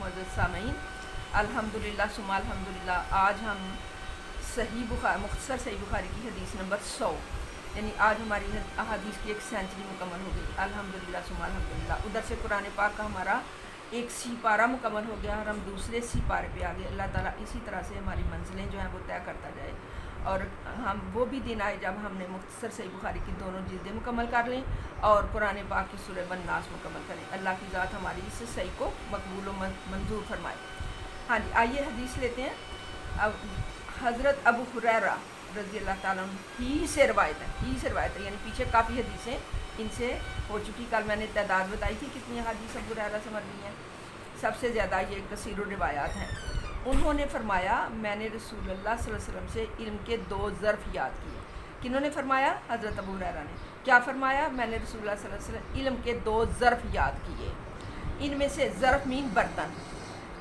मुअज़्ज़ज़ सामीन, अल्हम्दुलिल्लाह सुम्मा अल्हम्दुलिल्लाह। आज हम मुख्तसर सही बुखारी की हदीस नंबर 100, यानी आज हमारी अहादीस की एक सेंचुरी मुकम्मल हो गई। अल्हम्दुलिल्लाह सुम्मा अल्हम्दुलिल्लाह। उधर से कुरान पाक का हमारा एक सी पारा मुकम्मल हो गया और हम दूसरे सी पारे पे आ गए। अल्लाह ताला इसी तरह से हमारी मंजिलें जो हैं वो तय करता जाए और हम वो भी दिन आए जब हमने मुख्तसर सही बुखारी की दोनों जिल्दें मुकम्मल कर लें और कुरान पाक की सूरह बन्नास मुकम्मल करें। अल्लाह की ज़ात हमारी इस सही को मकबूल व मंजूर फरमाए। हाँ जी, आइए हदीस लेते हैं। अब हज़रत अबू हुरैरा रज़ी अल्लाह ताला ही से रवायत है, यानी पीछे काफ़ी हदीसें इनसे हो चुकी। कल मैंने तादाद बताई थी कितनी हदीस अबू हुरैरा से मरवी हैं। सबसे ज़्यादा ये कसीर रिवायात हैं। उन्होंने फरमाया, मैंने रसूलुल्लाह सल्लल्लाहु अलैहि वसल्लम से इल्म के 2 ज़र्फ़ याद किए। किन्होंने फरमाया? हज़रत अबू हुरैरा ने। क्या फरमाया? मैंने रसूलुल्लाह सल्लल्लाहु अलैहि वसल्लम इल्म के 2 ज़र्फ़ याद किए। इनमें से ज़र्फ़ मीन बर्तन,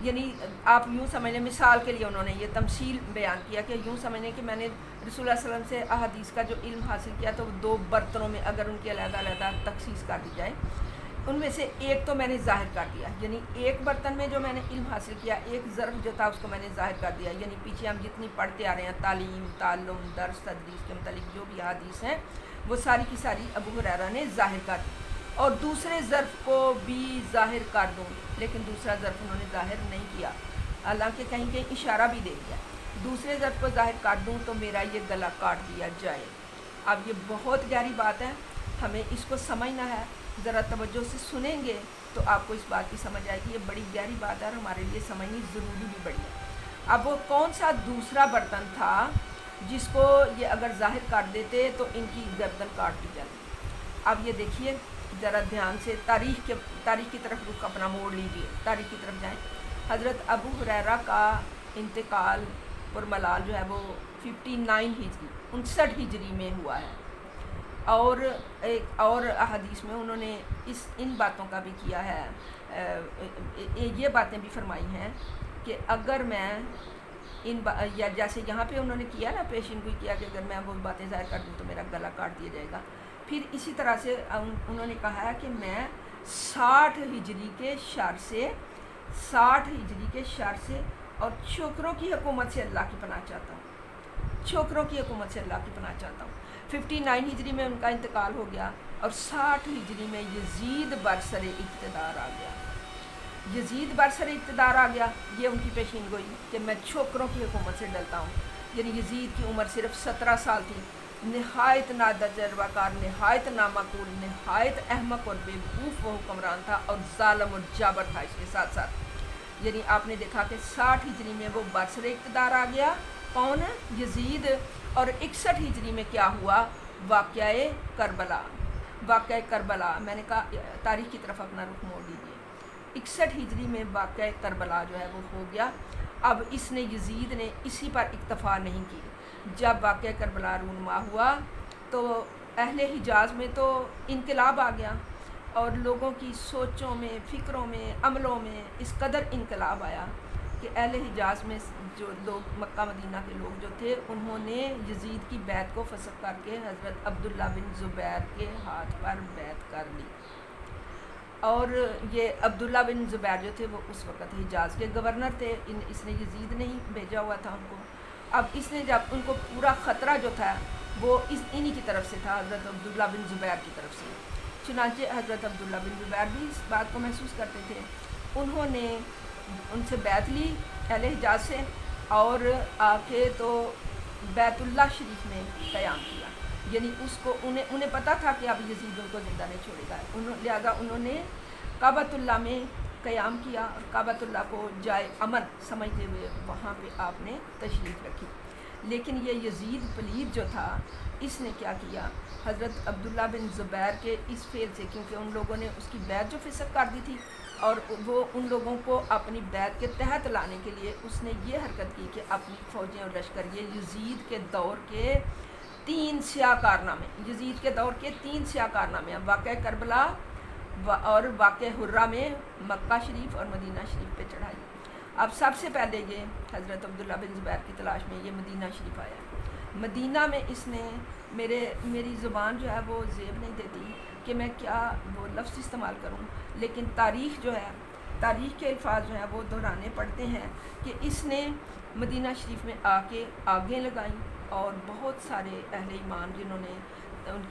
यानी आप यूँ समझ लें, मिसाल के लिए उन्होंने ये तमसील बयान किया कि यूँ समझ लें कि मैंने रसूलुल्लाह सल्लल्लाहु अलैहि वसल्लम से अहादीस का जो इल्म हासिल किया तो 2 बर्तनों में अगर उनकी अलग-अलग तखसीस कर दी जाए, उनमें से एक तो मैंने ज़ाहिर कर दिया, यानी एक बर्तन में जो मैंने इल्म हासिल किया, एक ज़र्फ़ जो था उसको मैंने ज़ाहिर कर दिया। यानी पीछे हम जितनी पढ़ते आ रहे हैं तालीम, ताल्लुम, दर्स, तदरीस के मतलब जो भी हदीस हैं वो सारी की सारी अबू हुरैरा ने ज़ाहिर कर दी। और दूसरे ज़र्फ़ को भी ज़ाहिर कर दूँ, लेकिन दूसरा ज़र्फ़ उन्होंने ज़ाहिर नहीं किया, हालांकि कहीं कहीं इशारा भी दे दिया। दूसरे ज़र्फ़ को ज़ाहिर कर दूँ तो मेरा ये गला काट दिया जाए। अब ये बहुत गहरी बात है, हमें इसको समझना है। ज़रा तवज्जो से सुनेंगे तो आपको इस बात की समझ आएगी। ये बड़ी गहरी बात है और हमारे लिए समझनी ज़रूरी भी बड़ी है। अब वो कौन सा दूसरा बर्तन था जिसको ये अगर ज़ाहिर कर देते तो इनकी गर्दन काट दी जाती? अब ये देखिए ज़रा ध्यान से, तारीख़ की तरफ रुख अपना मोड़ लीजिए, तारीख़ की तरफ जाएँ। हज़रत अबू हुरैरा का इंतकाल पुरमलाल जो है वो 59 हिजरी 59 हिजरी में हुआ है। और एक और हदीस में उन्होंने इन बातों का भी किया है, ये बातें भी फरमाई हैं कि अगर मैं या जैसे यहाँ पे उन्होंने किया ना, पेशिन गोई किया कि अगर मैं वो बातें ज़ाहिर कर दूँ तो मेरा गला काट दिया जाएगा। फिर इसी तरह से उन्होंने कहा है कि मैं 60 हिजरी के शर से और छोकरों की हुकूमत से अल्लाह की पनाह चाहता हूँ, छोकरों की हुकूमत से अल्लाह की पनाह चाहता हूँ। 59 हिजरी में उनका इंतकाल हो गया और 60 हिजरी में यजीद बरसर इक़्तिदार आ गया। यजीद बरसर इक़्तिदार आ गया, ये उनकी पेशीन गोई कि मैं छोकरों की हुकूमत से डरता हूँ। यानी यजीद की उम्र सिर्फ 17 साल थी। नहायत नातजर्बाकार, नहायत नामाकूल, नहायत अहमक और बेवकूफ़ वो हुक्मरान था और ज़ालिम और जाबर था इसके साथ साथ। यानी आपने देखा कि 60 हिजरी में वो बरसर इक़्तिदार आ गया, कौन? यजीद। और 61 हिजरी में क्या हुआ? वाक़या करबला। मैंने कहा तारीख़ की तरफ अपना रुख मोड़ लीजिए। 61 हिजरी में वाक़या करबला जो है वो हो गया। अब इसने यजीद ने इसी पर इक्तफ़ा नहीं की। जब वाक़या करबला रूनुमा हुआ तो अहले हिजाज़ में तो इनकलाब आ गया और लोगों की सोचों में, फ़िक्रों में, अमलों में इस कदर इनकलाब आया कि अहले हिजाज़ में जो लोग, मक्का मदीना के लोग जो थे, उन्होंने यजीद की बैत को फसख करके हज़रत अब्दुल्ला बिन ज़ुबैर के हाथ पर बैत कर ली। और ये अब्दुल्ला बिन ज़ुबैर जो थे वो उस वक़्त हिजाज़ के गवर्नर थे। इसने यजीद ने ही भेजा हुआ था उनको। अब इसने जब उनको पूरा ख़तरा जो था वो इन्हीं की तरफ से था, हज़रत अब्दुल्ला बिन ज़ुबैर की तरफ से। चुनांचे हज़रत अब्दुल्ला बिन ज़ुबैर भी इस बात को महसूस करते थे। उन्होंने उनसे बैत ली अहले हिजाज़ से और आके तो बैतुल्लाह शरीफ में क़याम किया। यानी उसको उन्हें पता था कि अब यजीद उनको ज़िंदा नहीं छोड़ेगा, लिहाजा उन्होंने काबतुल्लाह में क़याम किया और काबतुल्लाह को जाए अमन समझते हुए वहाँ पे आपने तशरीफ़ रखी। लेकिन ये यजीद पलीद जो था, इसने क्या किया? हज़रत अब्दुल्ला बिन ज़ुबैर के इस फेल से, क्योंकि उन लोगों ने उसकी बैत जो फिसक कर दी थी और वो उन लोगों को अपनी बैत के तहत लाने के लिए उसने ये हरकत की कि अपनी फ़ौजें और लश्कर ये यजीद के दौर के 3 स्याह कारनामे, यजीद के दौर के 3 स्याह कारनामे, वाक़या करबला और वाक़या हुर्रा में मक्का शरीफ और मदीना शरीफ पे चढ़ाई। अब सबसे पहले ये हज़रत अब्दुल्ला बिन ज़ुबैर की तलाश में ये मदीना शरीफ आया। मदीना में इसने मेरी ज़ुबान जो है वो ज़ेब नहीं देती कि मैं क्या वो लफ्ज़ इस्तेमाल करूं, लेकिन तारीख़ जो है تاریخ کے الفاظ جو ہیں وہ دہرانے پڑتے ہیں کہ اس نے مدینہ شریف میں آ کے آگیں لگائیں، اور بہت سارے اہل ایمان جنہوں نے ان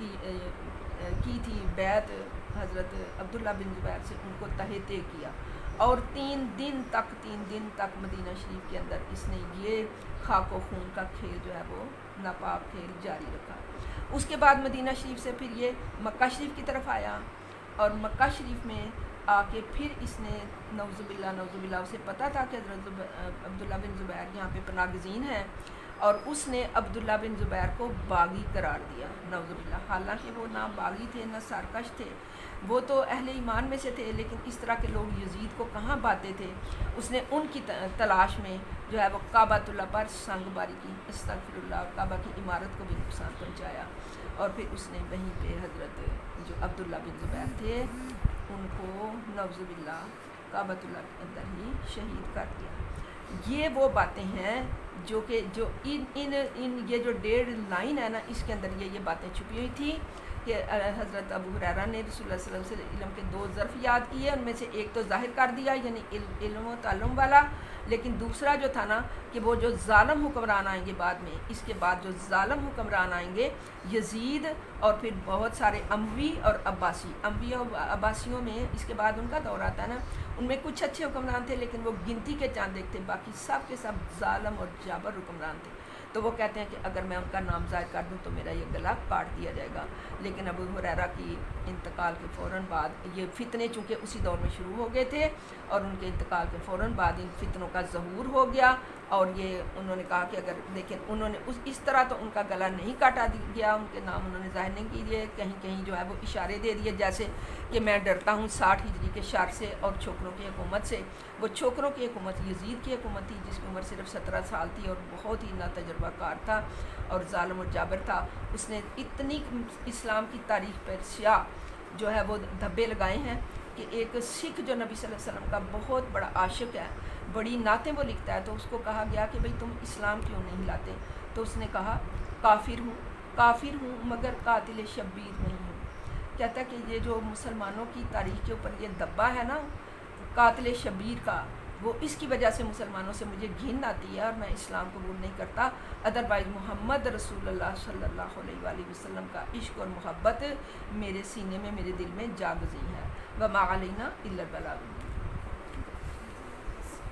کی تھی بیعت حضرت عبداللہ بن زبیر سے، ان کو تہہ طے کیا، اور 3 دن تک مدینہ شریف کے اندر اس نے یہ خاک و خون کا کھیل جو ہے وہ ناپاک کھیل جاری رکھا۔ اس کے بعد مدینہ شریف سے پھر یہ مکہ شریف کی طرف آیا، اور مکہ شریف میں آ کے پھر اس نے نعوذ باللہ اسے پتہ تھا کہ حضرت عبداللہ بن زبیر یہاں پہ پناہ گزین ہیں، اور اس نے عبداللہ بن زبیر کو باغی قرار دیا نعوذ باللہ، حالانکہ وہ نہ باغی تھے نہ سرکش تھے، وہ تو اہل ایمان میں سے تھے، لیکن اس طرح کے لوگ یزید کو کہاں پاتے تھے۔ اس نے ان کی تلاش میں جو ہے وہ کعبۃ اللہ پر سنگ باری کی، استغفر اللہ، اور کعبہ کی عمارت کو بھی نقصان پہنچایا، اور پھر اس نے وہیں پہ حضرت جو عبداللہ بن زبیر تھے ان کو نعوذ باللہ کعبۃ اللہ کے اندر ہی شہید کر دیا۔ یہ وہ باتیں ہیں جو کہ ان یہ جو 1.5 لائن ہے نا، اس کے اندر یہ باتیں چھپی ہوئی تھی کہ حضرت ابو ہریرہ نے رسول اللہ صلی اللہ علیہ وسلم سے علم کے 2 ظرف یاد کیے، ان میں سے ایک تو ظاہر کر دیا یعنی علم و تعلم والا، لیکن دوسرا جو تھا نا کہ وہ جو ظالم حکمران آئیں گے بعد میں، اس کے بعد جو ظالم حکمران آئیں گے یزید، اور پھر بہت سارے اموی اور عباسی، اموی اور عباسیوں میں اس کے بعد ان کا دور آتا ہے نا، ان میں کچھ اچھے حکمران تھے لیکن وہ گنتی کے چاند ایک تھے، باقی سب کے سب ظالم اور جابر حکمران تھے۔ تو وہ کہتے ہیں کہ اگر میں ان کا نام ظاہر کر دوں تو میرا یہ گلا کاٹ دیا جائے گا، لیکن ابو ہریرہ کی انتقال کے فوراً بعد یہ فتنے چونکہ اسی دور میں شروع ہو گئے تھے، اور ان کے انتقال کے فوراً بعد ان فتنوں کا ظہور ہو گیا، اور یہ انہوں نے کہا کہ اگر دیکھیں انہوں نے اس طرح تو ان کا گلا نہیں کاٹا گیا، ان کے نام انہوں نے ظاہر نہیں کیے، کہیں جو ہے وہ اشارے دے دیے، جیسے کہ میں ڈرتا ہوں 60 ہجری کے شر سے اور چھوکروں کی حکومت سے۔ وہ چھوکروں کی حکومت یزید کی حکومت تھی، جس کی عمر صرف 17 سال تھی، اور بہت ہی ناتجربہ کار تھا اور ظالم اور جابر تھا۔ اس نے اتنی اسلام کی تاریخ پر سیاہ جو ہے وہ دھبے لگائے ہیں کہ ایک سکھ جو نبی صلی اللہ علیہ وسلم کا بہت بڑا عاشق ہے، بڑی نعتیں وہ لکھتا ہے، تو اس کو کہا گیا کہ بھئی تم اسلام کیوں نہیں لاتے؟ تو اس نے کہا کافر ہوں مگر قاتل شبیر نہیں ہوں۔ کہتا ہے کہ یہ جو مسلمانوں کی تاریخ کے اوپر یہ دبا ہے نا قاتل شبیر کا، وہ اس کی وجہ سے مسلمانوں سے مجھے گھن آتی ہے اور میں اسلام قبول نہیں کرتا، ادروائز محمد رسول اللہ صلی اللہ علیہ وآلہ وسلم کا عشق اور محبت میرے سینے میں، میرے دل میں جاگزی ہے۔ وما علینا الا البلاغ۔